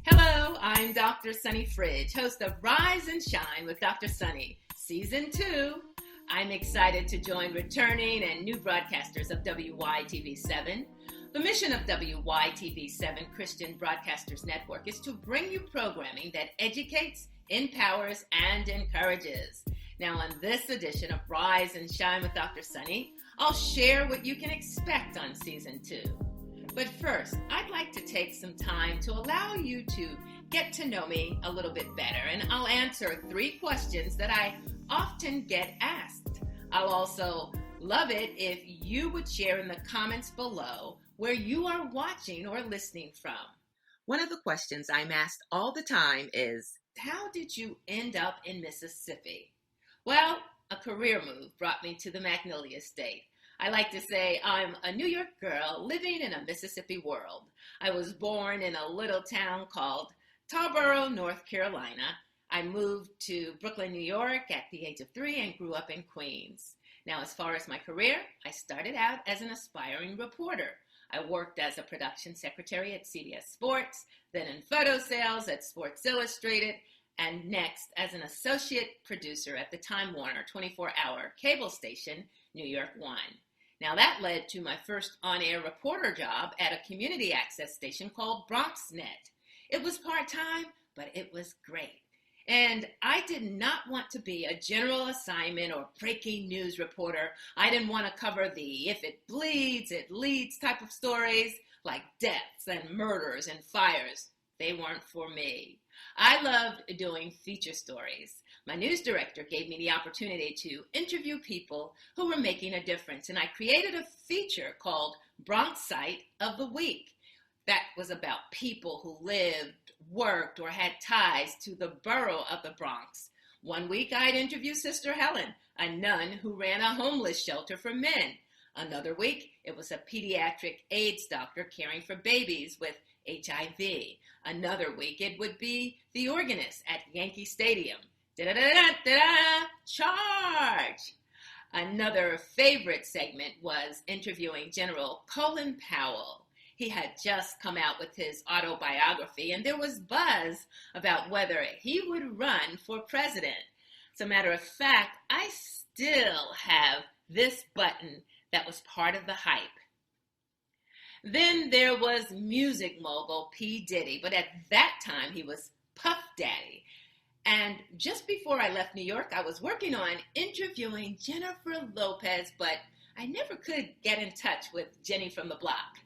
Hello, I'm Dr. Sunny Fridge, host of Rise and Shine with Dr. Sunny, Season 2. I'm excited to join returning and new broadcasters of WYTV7. The mission of WYTV7 Christian Broadcasters Network is to bring you programming that educates, empowers, and encourages. Now, on this edition of Rise and Shine with Dr. Sunny, I'll share what you can expect on Season 2. But first, I'd like to take some time to allow you to get to know me a little bit better, and I'll answer 3 questions that I often get asked. I'll also love it if you would share in the comments below where you are watching or listening from. One of the questions I'm asked all the time is, how did you end up in Mississippi? Well, a career move brought me to the Magnolia State. I like to say I'm a New York girl living in a Mississippi world. I was born in a little town called Tarboro, North Carolina. I moved to Brooklyn, New York at the age of 3 and grew up in Queens. Now, as far as my career, I started out as an aspiring reporter. I worked as a production secretary at CBS Sports, then in photo sales at Sports Illustrated, and next as an associate producer at the Time Warner 24-hour cable station, New York One. Now that led to my first on-air reporter job at a community access station called BronxNet. It was part-time, but it was great. And I did not want to be a general assignment or breaking news reporter. I didn't want to cover the if it bleeds, it leads type of stories like deaths and murders and fires. They weren't for me. I loved doing feature stories. My news director gave me the opportunity to interview people who were making a difference, and I created a feature called Bronx Site of the Week. That was about people who lived, worked, or had ties to the borough of the Bronx. One week I'd interview Sister Helen, a nun who ran a homeless shelter for men. Another week, it was a pediatric AIDS doctor caring for babies with HIV. Another week, it would be the organist at Yankee Stadium. Da-da-da-da-da-da! Charge! Another favorite segment was interviewing General Colin Powell. He had just come out with his autobiography, and there was buzz about whether he would run for president. As a matter of fact, I still have this button that was part of the hype. Then there was music mogul P. Diddy, but at that time he was Puff Daddy. And just before I left New York, I was working on interviewing Jennifer Lopez, but I never could get in touch with Jenny from the block.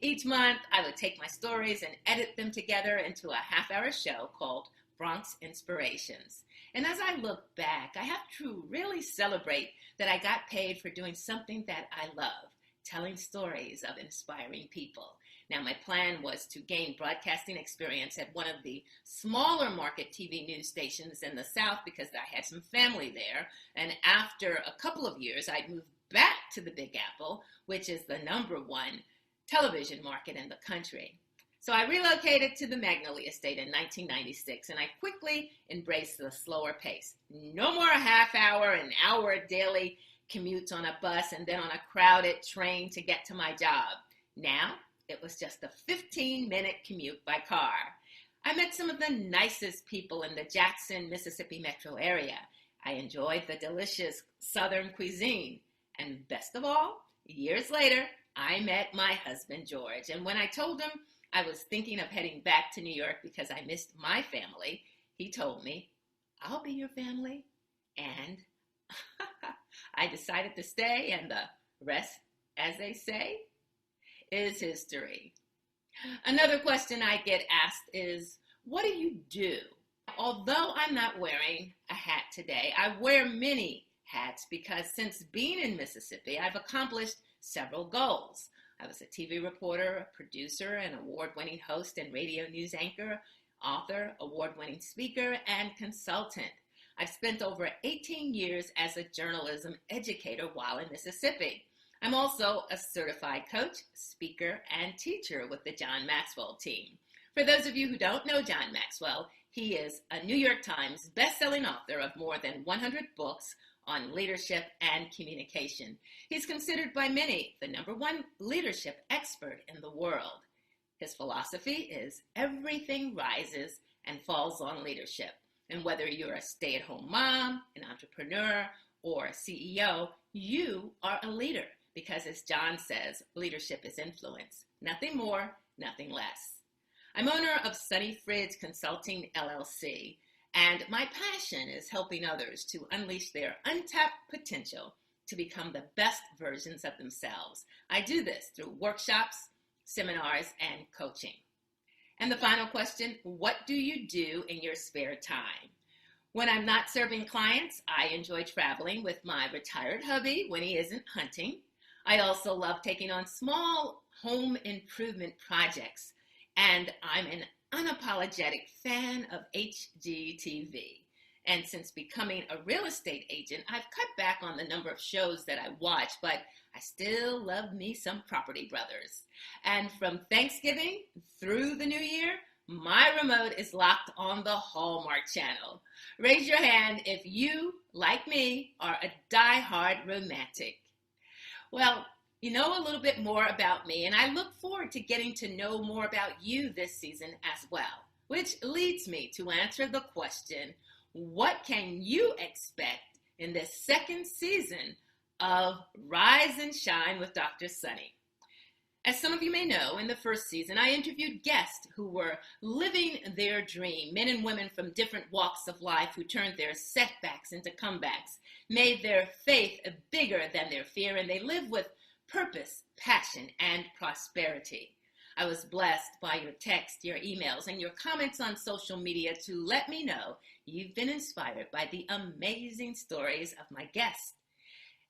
Each month, I would take my stories and edit them together into a half-hour show called Bronx Inspirations. And as I look back, I have to really celebrate that I got paid for doing something that I love, telling stories of inspiring people. Now, my plan was to gain broadcasting experience at one of the smaller market TV news stations in the South because I had some family there. And after a couple of years, I'd move back to the Big Apple, which is the #1 television market in the country. So I relocated to the Magnolia State in 1996, and I quickly embraced the slower pace. No more half-hour and hour daily commutes on a bus and then on a crowded train to get to my job. Now, it was just a 15-minute commute by car. I met some of the nicest people in the Jackson, Mississippi metro area. I enjoyed the delicious Southern cuisine. And best of all, years later, I met my husband, George. And when I told him I was thinking of heading back to New York because I missed my family, he told me, "I'll be your family." And I decided to stay, and the rest, as they say, is history. Another question I get asked is, what do you do? Although I'm not wearing a hat today, I wear many hats because since being in Mississippi, I've accomplished several goals. I was a TV reporter, a producer, an award-winning host and radio news anchor, author, award-winning speaker, and consultant. I've spent over 18 years as a journalism educator while in Mississippi. I'm also a certified coach, speaker, and teacher with the John Maxwell team. For those of you who don't know John Maxwell, He is a New York Times best-selling author of more than 100 books on leadership and communication. He's considered by many the #1 leadership expert in the world. His philosophy is everything rises and falls on leadership. And whether you're a stay-at-home mom, an entrepreneur, or a CEO, you are a leader because, as John says, leadership is influence. Nothing more, nothing less. I'm owner of Sonny Fridge Consulting, LLC, and my passion is helping others to unleash their untapped potential to become the best versions of themselves. I do this through workshops, seminars, and coaching. And the final question, what do you do in your spare time? When I'm not serving clients, I enjoy traveling with my retired hubby when he isn't hunting. I also love taking on small home improvement projects, and I'm an unapologetic fan of HGTV. And since becoming a real estate agent, I've cut back on the number of shows that I watch, but I still love me some Property Brothers. And from Thanksgiving through the New Year, my remote is locked on the Hallmark Channel. Raise your hand if you, like me, are a die-hard romantic. Well, you know a little bit more about me, and I look forward to getting to know more about you this season as well, which leads me to answer the question, what can you expect in this second season of Rise and Shine with Dr. Sonny? As some of you may know, in the first season, I interviewed guests who were living their dream, men and women from different walks of life who turned their setbacks into comebacks, made their faith bigger than their fear, and they live with purpose, passion, and prosperity. I was blessed by your text, your emails, and your comments on social media to let me know you've been inspired by the amazing stories of my guests.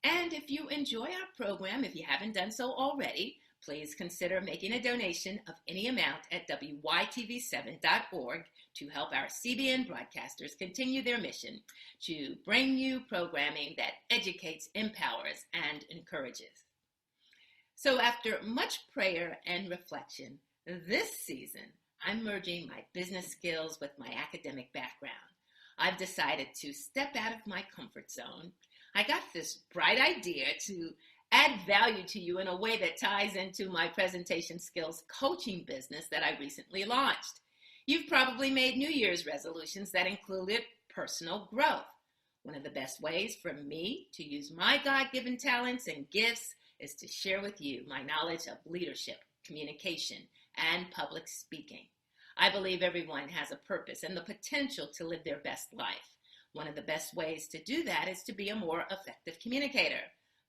And if you enjoy our program, if you haven't done so already, please consider making a donation of any amount at wytv7.org to help our CBN broadcasters continue their mission to bring you programming that educates, empowers, and encourages. So after much prayer and reflection, this season, I'm merging my business skills with my academic background. I've decided to step out of my comfort zone. I got this bright idea to add value to you in a way that ties into my presentation skills coaching business that I recently launched. You've probably made New Year's resolutions that included personal growth. One of the best ways for me to use my God-given talents and gifts is to share with you my knowledge of leadership, communication, and public speaking. I believe everyone has a purpose and the potential to live their best life. One of the best ways to do that is to be a more effective communicator.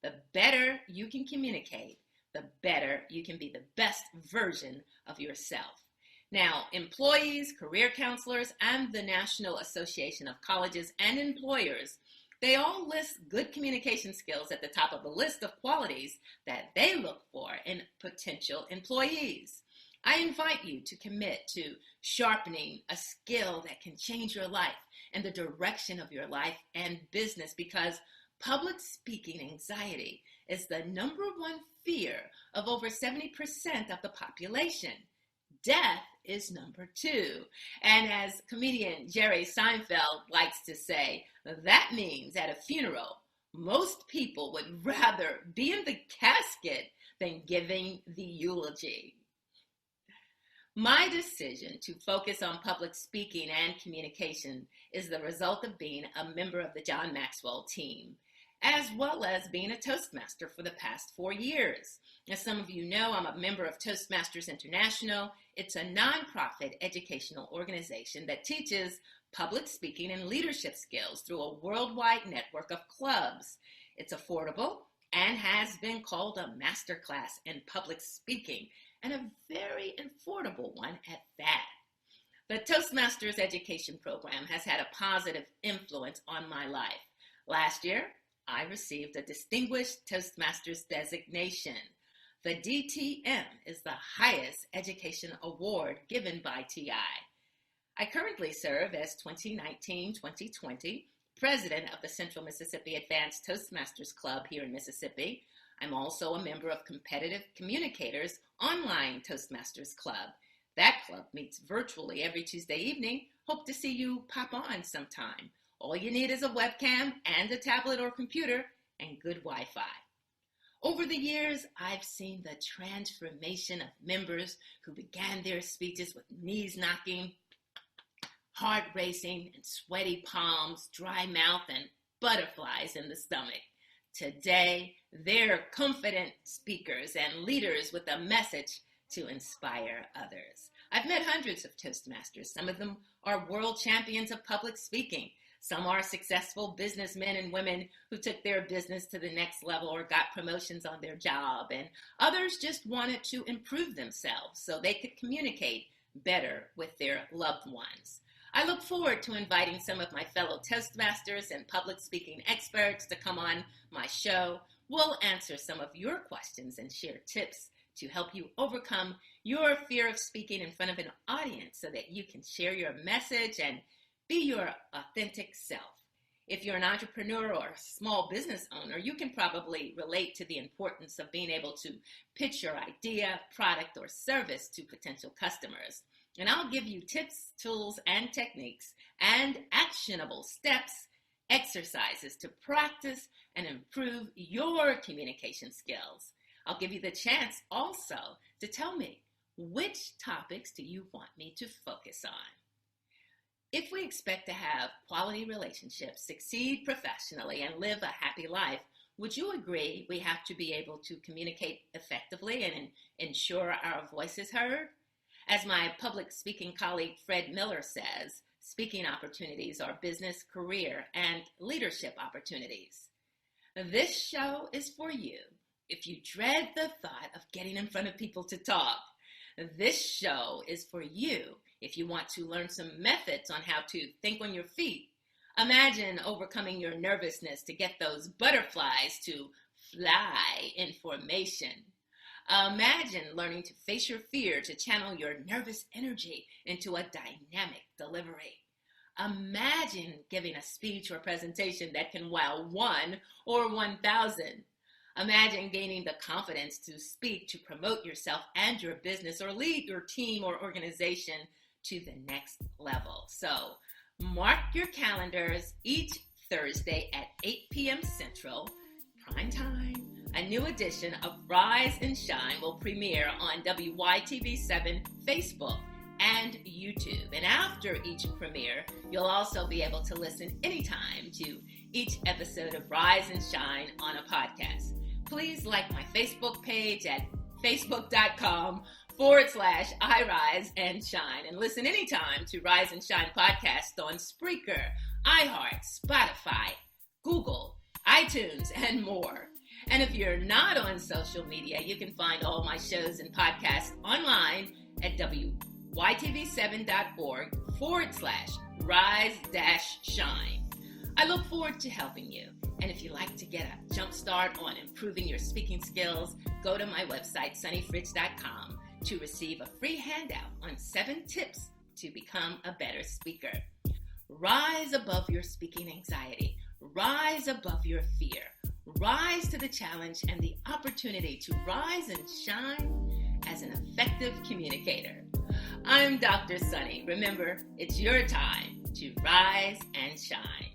The better you can communicate, the better you can be the best version of yourself. Now, employees, career counselors, and the National Association of Colleges and Employers, they all list good communication skills at the top of the list of qualities that they look for in potential employees. I invite you to commit to sharpening a skill that can change your life and the direction of your life and business, because public speaking anxiety is the #1 fear of over 70% of the population. Death is number 2. And as comedian Jerry Seinfeld likes to say, that means at a funeral, most people would rather be in the casket than giving the eulogy. My decision to focus on public speaking and communication is the result of being a member of the John Maxwell team, as well as being a Toastmaster for the past 4 years. As some of you know, I'm a member of Toastmasters International. It's a nonprofit educational organization that teaches public speaking and leadership skills through a worldwide network of clubs. It's affordable and has been called a masterclass in public speaking, and a very affordable one at that. The Toastmasters education program has had a positive influence on my life. Last year, I received a Distinguished Toastmasters designation. The DTM is the highest education award given by TI. I currently serve as 2019-2020 president of the Central Mississippi Advanced Toastmasters Club here in Mississippi. I'm also a member of Competitive Communicators Online Toastmasters Club. That club meets virtually every Tuesday evening. Hope to see you pop on sometime. All you need is a webcam and a tablet or computer and good Wi-Fi. Over the years, I've seen the transformation of members who began their speeches with knees knocking, heart racing, and sweaty palms, dry mouth, and butterflies in the stomach. Today, they're confident speakers and leaders with a message to inspire others. I've met hundreds of Toastmasters. Some of them are world champions of public speaking. Some are successful businessmen and women who took their business to the next level or got promotions on their job. And others just wanted to improve themselves so they could communicate better with their loved ones. I look forward to inviting some of my fellow Toastmasters and public speaking experts to come on my show. We'll answer some of your questions and share tips to help you overcome your fear of speaking in front of an audience so that you can share your message and be your authentic self. If you're an entrepreneur or a small business owner, you can probably relate to the importance of being able to pitch your idea, product, or service to potential customers. And I'll give you tips, tools, and techniques, and actionable steps, exercises to practice and improve your communication skills. I'll give you the chance also to tell me, which topics do you want me to focus on? If we expect to have quality relationships, succeed professionally, and live a happy life, would you agree we have to be able to communicate effectively and ensure our voice is heard? As my public speaking colleague Fred Miller says, speaking opportunities are business, career, and leadership opportunities. This show is for you if you dread the thought of getting in front of people to talk. This show is for you if you want to learn some methods on how to think on your feet. Imagine overcoming your nervousness to get those butterflies to fly in formation. Imagine learning to face your fear to channel your nervous energy into a dynamic delivery. Imagine giving a speech or presentation that can wow 1 or 1,000. Imagine gaining the confidence to speak, to promote yourself and your business or lead your team or organization to the next level. So mark your calendars each Thursday at 8 p.m. Central, prime time. A new edition of Rise and Shine will premiere on WYTV7 Facebook and YouTube. And after each premiere, you'll also be able to listen anytime to each episode of Rise and Shine on a podcast. Please like my Facebook page at facebook.com/iRiseAndShine and listen anytime to Rise and Shine podcast on Spreaker, iHeart, Spotify, Google, iTunes, and more. And if you're not on social media, you can find all my shows and podcasts online at wytv7.org/rise-shine. I look forward to helping you. And if you'd like to get a jump start on improving your speaking skills, go to my website, sunnyfridge.com, to receive a free handout on 7 tips to become a better speaker. Rise above your speaking anxiety. Rise above your fear. Rise to the challenge and the opportunity to rise and shine as an effective communicator. I'm Dr. Sunny. Remember, it's your time to rise and shine.